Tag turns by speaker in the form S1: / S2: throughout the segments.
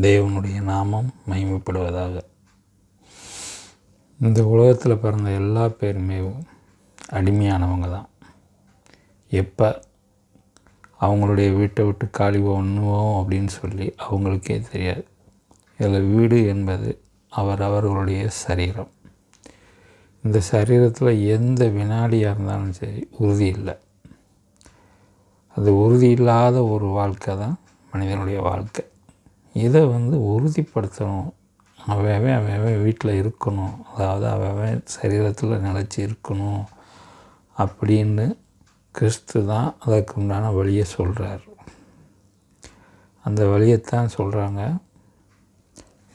S1: தேவனுடைய நாமம் மகிமைப்படுவதாக. இந்த உலகத்தில் பிறந்த எல்லா பேருமே அடிமையானவங்க தான். எப்போ அவங்களுடைய வீட்டை விட்டு காலி பண்ணுவோம் அப்படின்னு சொல்லி அவங்களுக்கே தெரியாது. இதில் வீடு என்பது அவரவர்களுடைய சரீரம். இந்த சரீரத்தில் எந்த வினாடியாக இருந்தாலும் சரி உறுதி இல்லை. அது உறுதி இல்லாத ஒரு வாழ்க்கை தான் மனிதனுடைய வாழ்க்கை. இதை உறுதிப்படுத்தணும். அவன் வீட்டில் இருக்கணும், அதாவது அவன் சரீரத்தில் நிலச்சி இருக்கணும் அப்படின்னு கிறிஸ்து தான் அதற்கு உண்டான வழியை சொல்கிறார். அந்த வழியைத்தான் சொல்கிறாங்க.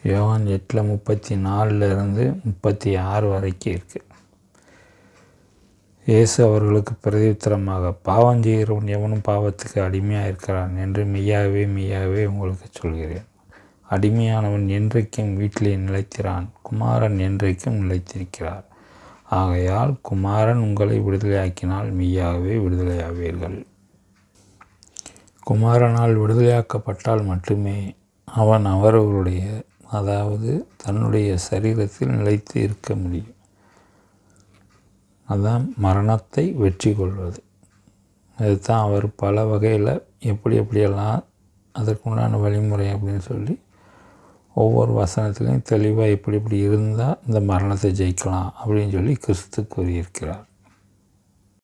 S1: யோவான் 8:34 36 வரைக்கும் இருக்குது. இயேசு அவர்களுக்கு பிரதியுத்தரமாக, பாவம் செய்கிறவன் எவனும் பாவத்துக்கு அடிமையாக இருக்கிறான் என்று மெய்யாகவே மெய்யாகவே உங்களுக்கு சொல்கிறேன். அடிமையானவன் என்றைக்கும் வீட்டிலே நிலைத்திரான், குமாரன் என்றைக்கும் நிலைத்திருக்கிறார். ஆகையால் குமாரன் உங்களை விடுதலையாக்கினால் மெய்யாகவே விடுதலையாவீர்கள். குமாரனால் விடுதலையாக்கப்பட்டால் மட்டுமே அவன் அவர்களுடைய, அதாவது தன்னுடைய சரீரத்தில் நிலைத்து இருக்க முடியும். அதுதான் மரணத்தை வெற்றி கொள்வது. அதுதான் அவர் பல வகையில் எப்படியெல்லாம் அதற்குண்டான வழிமுறை அப்படின்னு சொல்லி ஒவ்வொரு வசனத்துலையும் தெளிவாக இப்படி இருந்தால் இந்த மரணத்தை ஜெயிக்கலாம் அப்படின்னு சொல்லி கிறிஸ்து கூறியிருக்கிறார்.